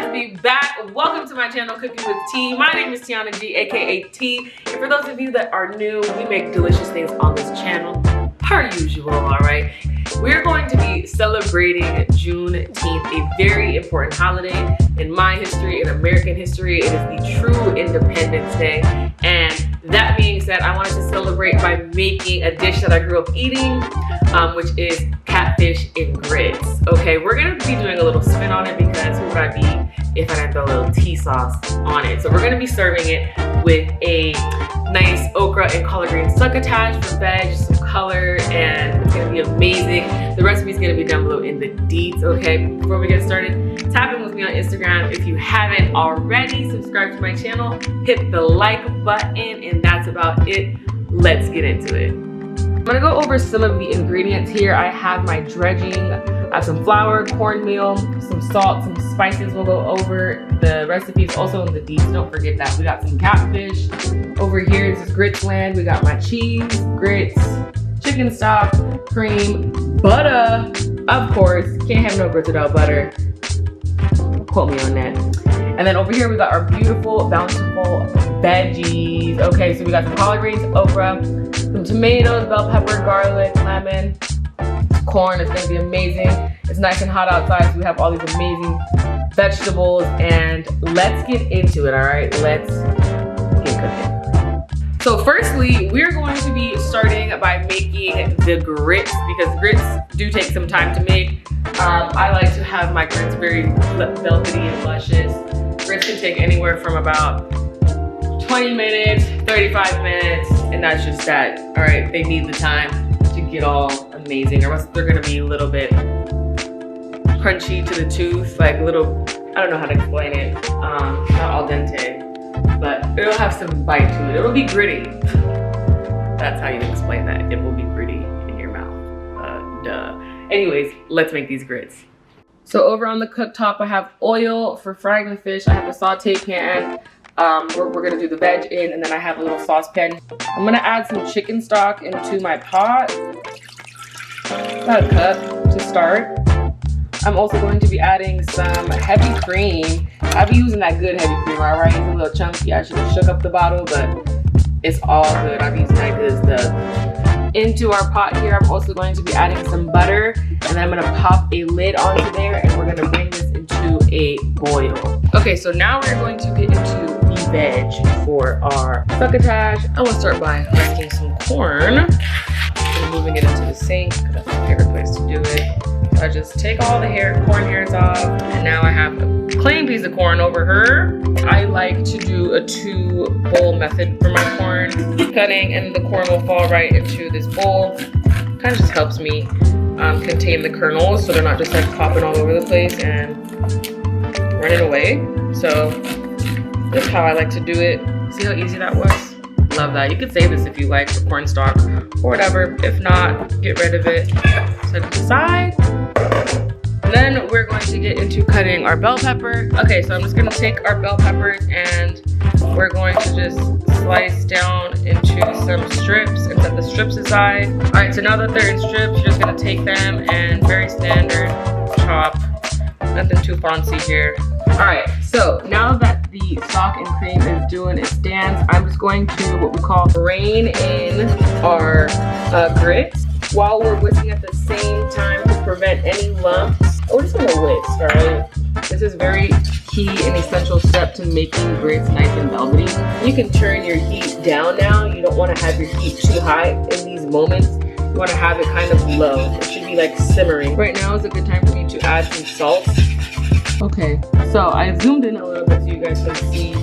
to be back. Welcome to my channel, Cooking with Tea. My name is Tiana G, aka T. And for those of you that are new, we make delicious things on this channel, per usual, all right? We're going to be celebrating Juneteenth, a very important holiday in my history, in American history. It is the true Independence Day. And that being said, I wanted to celebrate by making a dish that I grew up eating, which is catfish and grits. Okay, we're gonna be doing a little spin on it because who would I be if I didn't throw a little tea sauce on it? So we're gonna be serving it with a nice okra and collard green succotash for veg, some color, and it's gonna be amazing. The recipe is gonna be down below in the deets, okay? Before we get started, tap in with me on Instagram. If you haven't already, subscribe to my channel, hit the like button, and that's about it. Let's get into it. I'm gonna go over some of the ingredients here. I have my dredging. I have some flour, cornmeal, some salt, some spices. We'll go over the recipes also in the deets. Don't forget that. We got some catfish. Over here, this is grits land. We got my cheese, grits, chicken stock, cream, butter. Of course, can't have no grits without butter. Quote me on that. And then over here, we got our beautiful, bountiful veggies. Okay, so we got some collard greens, okra, some tomatoes, bell pepper, garlic, lemon, corn. It's gonna be amazing. It's nice and hot outside, so we have all these amazing vegetables, and let's get into it, all right? Let's get cooking. So firstly, we're going to be starting by making the grits because grits do take some time to make. I like to have my grits very velvety and luscious. Grits can take anywhere from about 20 minutes, 35 minutes, and that's just that. All right, they need the time to get all amazing, or else they're gonna be a little bit crunchy to the tooth, like a little, I don't know how to explain it, not al dente, but it'll have some bite to it. It'll be gritty. That's how you explain that. It will be gritty in your mouth, duh. Anyways, let's make these grits. So over on the cooktop, I have oil for frying the fish. I have a saute pan. We're gonna do the veg in, and then I have a little saucepan. I'm gonna add some chicken stock into my pot. About a cup to start. I'm also going to be adding some heavy cream. I'll be using that good heavy cream, all right? It's a little chunky. I should have shook up the bottle, but it's all good. I'm using that good stuff. Into our pot here, I'm also going to be adding some butter, and then I'm gonna pop a lid onto there, and we're gonna bring this into a boil. Okay, so now we're going to get into the veg for our succotash. I'm gonna start by making some corn and moving it into the sink because that's my favorite place to do it. So I just take all the corn hairs off, and now I have a plain piece of corn over here. I like to do a 2-bowl method for my corn cutting, and the corn will fall right into this bowl. Kind of just helps me contain the kernels so they're not just like popping all over the place and running away. So that's how I like to do it. See how easy that was? Love that. You could save this if you like for corn stock or whatever. If not, get rid of it. Set it aside. And then we're going to get into cutting our bell pepper. Okay, so I'm just gonna take our bell peppers and we're going to just slice down into some strips and set the strips aside. All right, so now that they're in strips, you're just gonna take them and very standard chop. Nothing too fancy here. All right, so now that the stock and cream is doing its dance, I'm just going to what we call rain in our grits while we're whisking at the same time to prevent any lumps. We're just gonna whisk, all right? This is very key and essential step to making grits nice and velvety. You can turn your heat down now. You don't wanna have your heat too high in these moments. You wanna have it kind of low. It should be like simmering. Right now is a good time for me to add some salt. Okay, so I zoomed in a little bit so you guys can see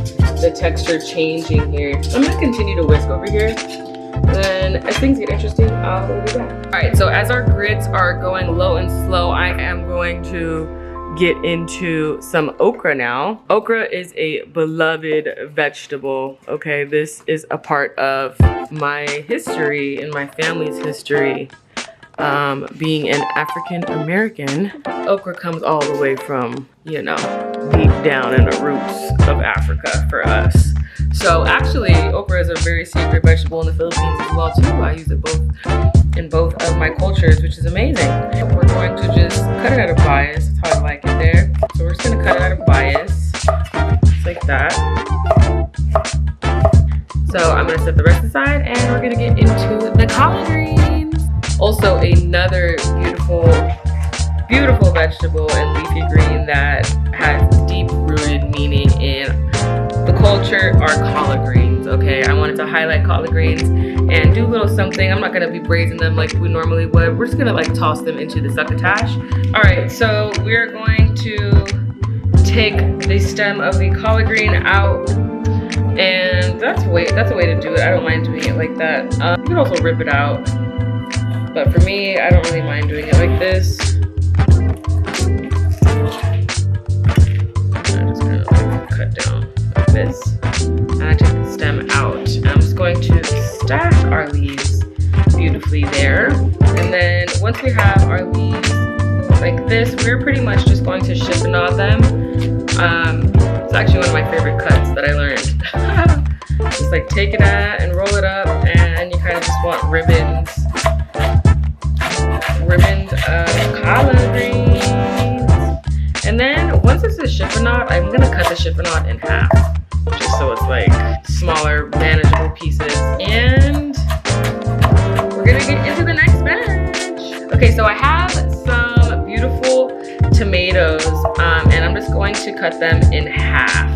the texture changing here. I'm gonna continue to whisk over here. Then as things get interesting, I'll be back. All right, so as our grits are going low and slow, I am going to get into some okra now. Okra is a beloved vegetable, okay? This is a part of my history and my family's history. Being an African American, okra comes all the way from, you know, deep down in the roots of Africa for us. So actually, okra is a very sacred vegetable in the Philippines as well too. I use it in both of my cultures, which is amazing. We're going to just cut it at a bias. That's how I like it there. So we're just gonna cut it at a bias. that. So I'm gonna set the rest aside and we're gonna get into the collard greens. Also another beautiful vegetable and leafy green that has deep-rooted meaning in the culture are collard greens. Okay, I wanted to highlight collard greens and do a little something. I'm not gonna be braising them like we normally would. We're just gonna like toss them into the succotash. All right, so we're going to take the stem of the collard green out, and that's a way to do it. I don't mind doing it like that. You can also rip it out, but for me, I don't really mind doing it like this. I just kind of like cut down like this, and I take the stem out. And I'm just going to stack our leaves beautifully there, and then once we have our leaves like this, we're pretty much just going to chiffonade them. It's actually one of my favorite cuts that I learned. Just like take it out and roll it up, and you kind of just want ribbons of collard greens. And then once it's a chiffonade, I'm gonna cut the chiffonade in half, just so it's like smaller, manageable pieces. And we're gonna get into the next batch. Okay, so I have some beautiful tomatoes, and I'm just going to cut them in half.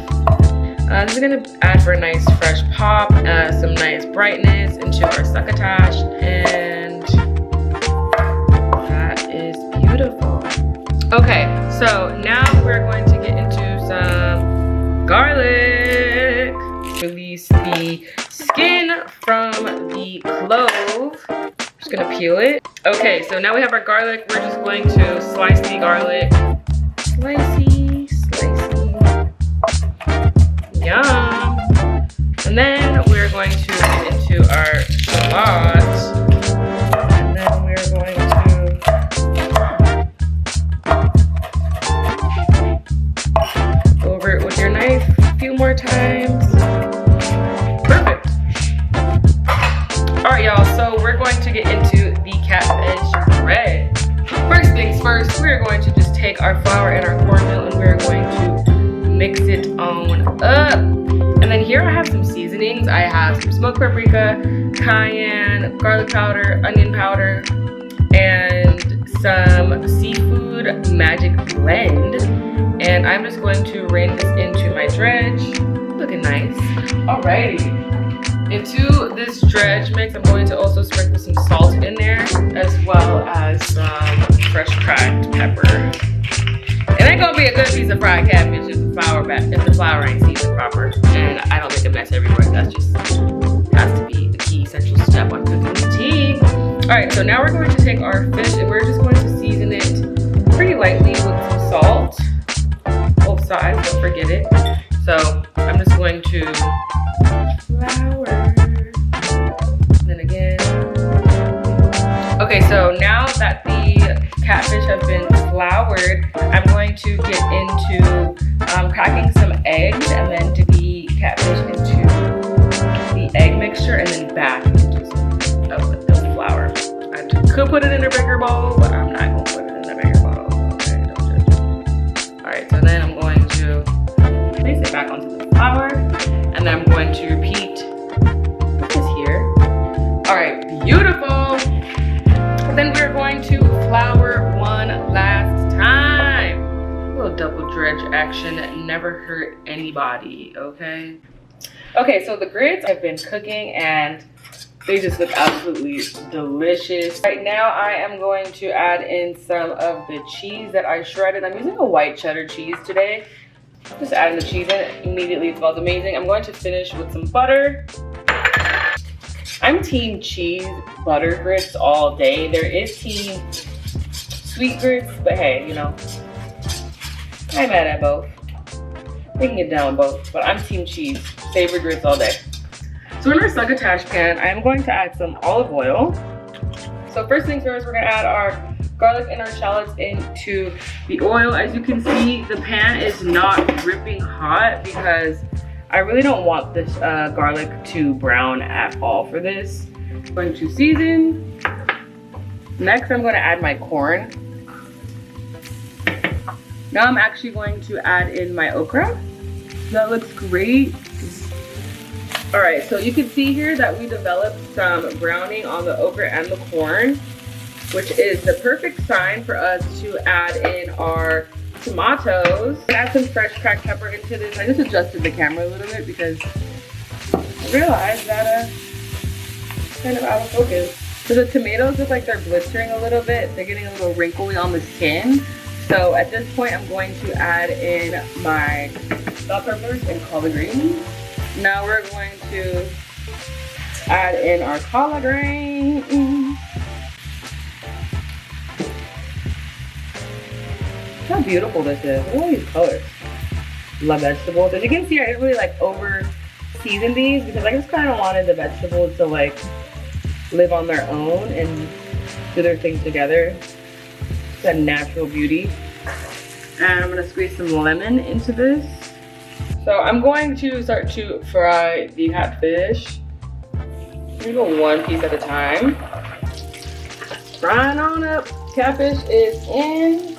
This is gonna add for a nice fresh pop, some nice brightness into our succotash, and that is beautiful. Okay, so now we're going to get into some garlic. Release the skin from the clove. Just gonna peel it. Okay, so now we have our garlic. We're just going to slice the garlic. Slicey, slicey. Yum. And then we're going to get into our shallot. And then we're going to go over it with your knife a few more times. Perfect. All right, y'all, so we're going to get into the catfish bread. First things first, we're going to just take our flour and our cornmeal and we're going to mix it on up. And then here I have some seasonings. I have some smoked paprika, cayenne, garlic powder, onion powder, and some seafood magic blend. And I'm just going to rain this into my dredge. Looking nice. Alrighty. Into this dredge mix, I'm going to also sprinkle some salt in there, as well as some fresh cracked pepper. It ain't gonna be a good piece of fried catfish if the flour ain't seasoned proper. And I don't make a mess everywhere. That's just has to be a key essential step on cooking with tea. Alright, so now we're going to take our fish and we're just going to season it pretty lightly with some salt. Both sides, don't forget it. So I'm just going to flour. Then again. Okay, so now that the catfish have been floured, I'm going to get into cracking some eggs and then to the catfish into the egg mixture and then back into some of the flour. I could put it in a bigger bowl, but I'm not going to put it in a bigger bowl. Okay, don't judge. Alright, so then I'm going to place it back onto the flour and then I'm going to repeat this here. Alright, beautiful. Then we're going to flour one last time. A little double dredge action never hurt anybody, okay? Okay, so the grits have been cooking and they just look absolutely delicious. Right now I am going to add in some of the cheese that I shredded. I'm using a white cheddar cheese today. Just adding the cheese in, immediately it smells amazing. I'm going to finish with some butter. I'm team cheese butter grits all day. There is team sweet grits, but hey, you know, I'm mad at both. We can get down with both, but I'm team cheese, savory grits all day. So in our succotash pan, I'm going to add some olive oil. So first things first, we're gonna add our garlic and our shallots into the oil. As you can see, the pan is not dripping hot because I really don't want this garlic to brown at all for this. I'm going to season. Next, I'm going to add my corn. Now I'm actually going to add in my okra. That looks great. All right, so you can see here that we developed some browning on the okra and the corn, which is the perfect sign for us to add in our tomatoes. Add some fresh cracked pepper into this. I just adjusted the camera a little bit because I realized that it's kind of out of focus. So the tomatoes look like they're blistering a little bit. They're getting a little wrinkly on the skin. So at this point, I'm going to add in my bell peppers and collard greens. Now we're going to add in our collard greens. Look how beautiful this is. Look at all these colors. Love vegetables. As you can see, I didn't really like over season these because I just kind of wanted the vegetables to like live on their own and do their thing together. That natural beauty. And I'm gonna squeeze some lemon into this. So I'm going to start to fry the catfish. I'm gonna go one piece at a time. Frying on up. Catfish is in.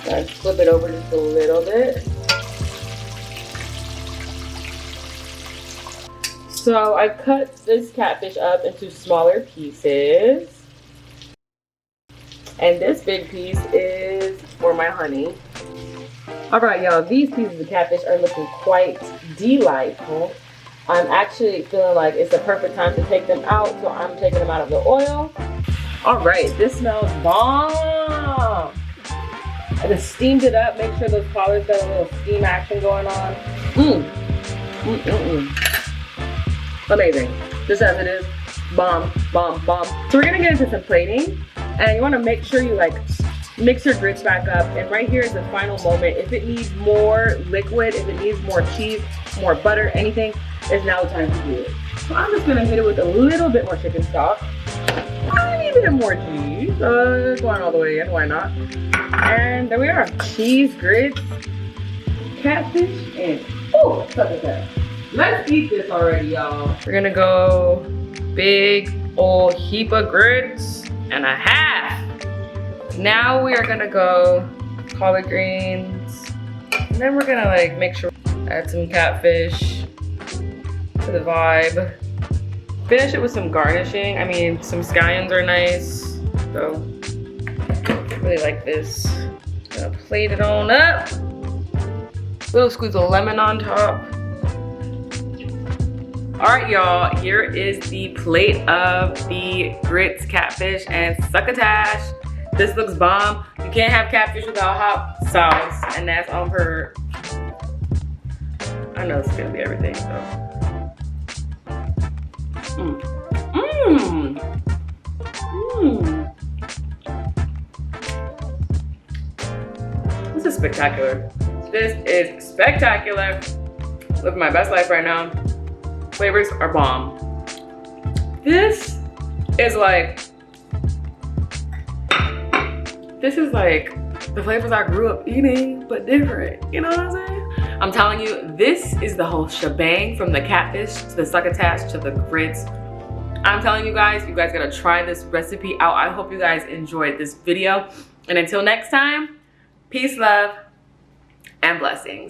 Let's flip it over just a little bit. So I cut this catfish up into smaller pieces. And this big piece is for my honey. All right, y'all, these pieces of catfish are looking quite delightful. I'm actually feeling like it's the perfect time to take them out, so I'm taking them out of the oil. All right, this smells bomb. I just steamed it up, make sure those collards got a little steam action going on. Amazing, just as it is, bomb, bomb, bomb. So we're gonna get into some plating, and you wanna make sure you like mix your grits back up, and right here is the final moment. If it needs more liquid, if it needs more cheese, more butter, anything, it's now the time to do it. So I'm just gonna hit it with a little bit more chicken stock, a bit more cheese, going all the way in, why not? And there we are, cheese, grits, catfish, and oh, succotash. Let's eat this already, y'all. We're gonna go big old heap of grits and a half. Now we are gonna go collard greens, and then we're gonna like make sure add some catfish to the vibe. Finish it with some garnishing. I mean, some scallions are nice, so I really like this. Gonna plate it on up. Little squeeze of lemon on top. All right, y'all, here is the plate of the grits, catfish, and succotash. This looks bomb. You can't have catfish without hot sauce, and that's on her. I know it's gonna be everything, so. This is spectacular. This is spectacular. Living my best life right now. Flavors are bomb. This is like the flavors I grew up eating, but different. You know what I'm saying? I'm telling you, this is the whole shebang, from the catfish to the succotash to the grits. I'm telling you guys gotta try this recipe out. I hope you guys enjoyed this video. And until next time, peace, love, and blessings.